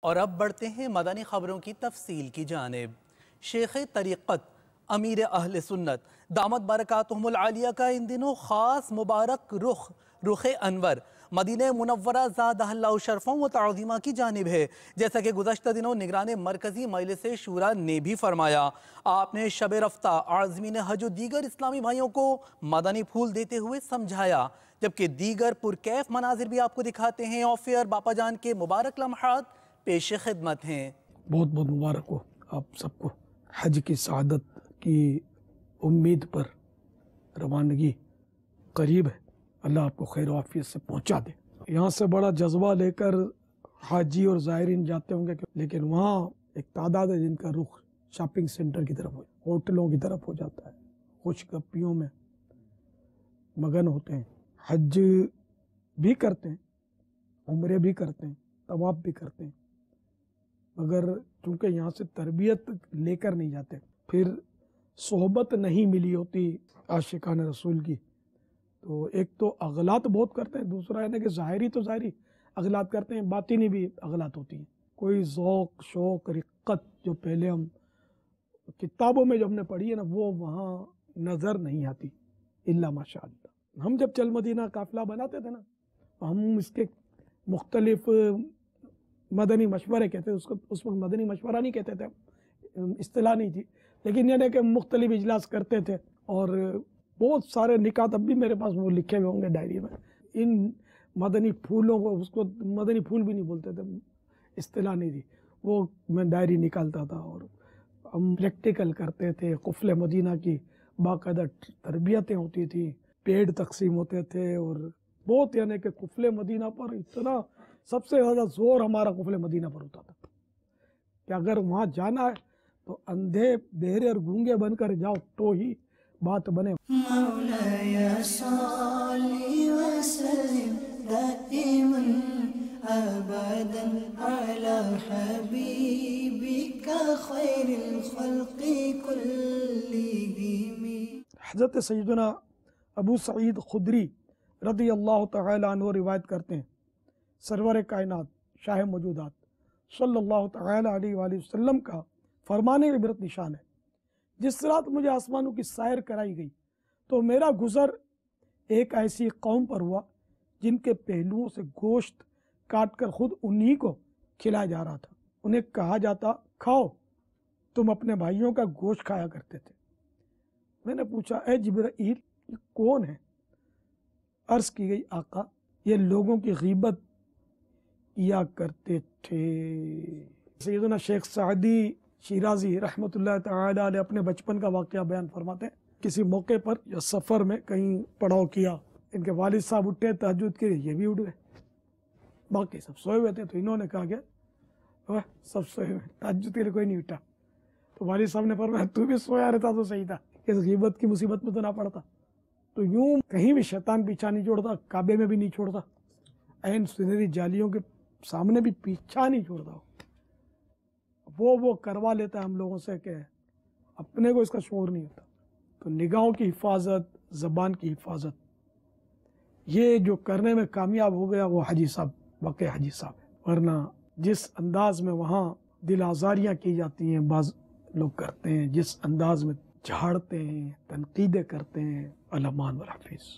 اور اب بڑھتے ہیں مدنی خبروں کی تفصیل کی جانب۔ شیخ طریقت امیر اہل سنت دامت برکاتہم العالیہ کا ان دنوں خاص مبارک رخ انور مدینہ منورہ زادہ اللہ شرفوں و تعظیمہ کی جانب ہے، جیسا کہ گزشتہ دنوں نگران مرکزی مجلس شورا نے بھی فرمایا۔ آپ نے شب رفتہ عازمین حج و دیگر اسلامی بھائیوں کو مدنی پھول دیتے ہوئے سمجھایا، جبکہ دیگر پرکیف مناظر بھی آپ کو دکھاتے ہیں۔ آفیر باپا جان کے مبارک لمحات پیش خدمت ہیں۔ بہت بہت مبارک ہو آپ سب کو، حج کی سعادت کی امید پر روانگی قریب ہے، اللہ آپ کو خیر و عافیت سے پہنچا دے۔ یہاں سے بڑا جذبہ لے کر حاجی اور زائرین جاتے ہوں گے، لیکن وہاں ایک تعداد ہے جن کا رخ شاپنگ سینٹر کی طرف ہوٹلوں کی طرف ہو جاتا ہے، خوش گپیوں میں مگن ہوتے ہیں، حج بھی کرتے ہیں، عمرے بھی کرتے ہیں، طواف بھی کرتے ہیں، مگر چونکہ یہاں سے تربیت لے کر نہیں جاتے، پھر صحبت نہیں ملی ہوتی عاشقان رسول کی، تو ایک تو اغلاط بہت کرتے ہیں، دوسرا ہے نا کہ ظاہری تو ظاہری اغلاط کرتے ہیں، باطنی بھی اغلاط ہوتی ہیں۔ کوئی ذوق شوق رقت جو پہلے ہم کتابوں میں جو ہم نے پڑھی ہے نا، وہ وہاں نظر نہیں آتی الا ماشاء اللہ۔ ہم جب چل مدینہ قافلہ بناتے تھے نا، ہم اس کے مختلف مدنی مشورے کہتے تھے، اس وقت مدنی مشورہ نہیں کہتے تھے، اصطلاح نہیں تھی، لیکن یعنی کہ مختلف اجلاس کرتے تھے، اور بہت سارے نکات اب بھی میرے پاس وہ لکھے ہوئے ہوں گے ڈائری میں۔ ان مدنی پھولوں کو، اس کو مدنی پھول بھی نہیں بولتے تھے، اصطلاح نہیں تھی، وہ میں ڈائری نکالتا تھا اور ہم پریکٹیکل کرتے تھے۔ قفل مدینہ کی باقاعدہ تربیتیں ہوتی تھیں، پیڑ تقسیم ہوتے تھے، اور بہت یعنی کہ قفل مدینہ پر اتنا سب سے زیادہ زور ہمارا قفل مدینہ پر ہوتا تھا کہ اگر وہاں جانا ہے تو اندھے بہرے اور گونگے بن کر جاؤ تو ہی بات بنے۔ مولاي صل وسلم دائما ابدا على حبيبك خير الخلق كلهم۔ حضرت سیدنا ابو سعید خدری رضی اللہ تعالی عنہ روایت کرتے ہیں، سرور کائنات شاہ موجودات صلی اللہ تعالی علیہ وآلہ وسلم کا فرمان عبرت نشان ہے، جس رات مجھے آسمانوں کی سیر کرائی گئی تو میرا گزر ایک ایسی قوم پر ہوا جن کے پہلوؤں سے گوشت کاٹ کر خود انہی کو کھلایا جا رہا تھا۔ انہیں کہا جاتا، کھاؤ، تم اپنے بھائیوں کا گوشت کھایا کرتے تھے۔ میں نے پوچھا، اے جبرائیل، یہ کون ہے؟ عرض کی گئی، آقا، یہ لوگوں کی غیبت کیا کرتے تھے۔ سیدنا شیخ سعدی شیرازی رحمۃ اللہ تعالی علیہ اپنے بچپن کا واقعہ بیان فرماتے ہیں۔ کسی موقع پر یا سفر میں کہیں پڑاؤ کیا، ان کے والد صاحب اٹھے تہجد کے لیے، یہ بھی اٹھ گئے، باقی سب سوئے ہوئے تھے، تو انہوں نے کہا کہ سب سوئے ہوئے، تہجد کے لیے کوئی نہیں اٹھا، تو والد صاحب نے فرمایا تو بھی سویا رہتا تو صحیح تھا، اس غیبت کی مصیبت میں تو نہ پڑتا۔ تو یوں کہیں بھی شیطان پیچھا نہیں چھوڑتا، کعبے میں بھی نہیں چھوڑتا، عین سنہری جالیوں کے سامنے بھی پیچھا نہیں چھوڑتا، وہ کروا لیتا ہے ہم لوگوں سے کہ اپنے کو اس کا شعور نہیں ہوتا۔ تو نگاہوں کی حفاظت، زبان کی حفاظت، یہ جو کرنے میں کامیاب ہو گیا وہ حاجی صاحب، واقع حاجی صاحب ہے، ورنہ جس انداز میں وہاں دل آزاریاں کی جاتی ہیں بعض لوگ کرتے ہیں، جس انداز میں جھاڑتے ہیں، تنقیدیں کرتے ہیں، الامان والحافظ۔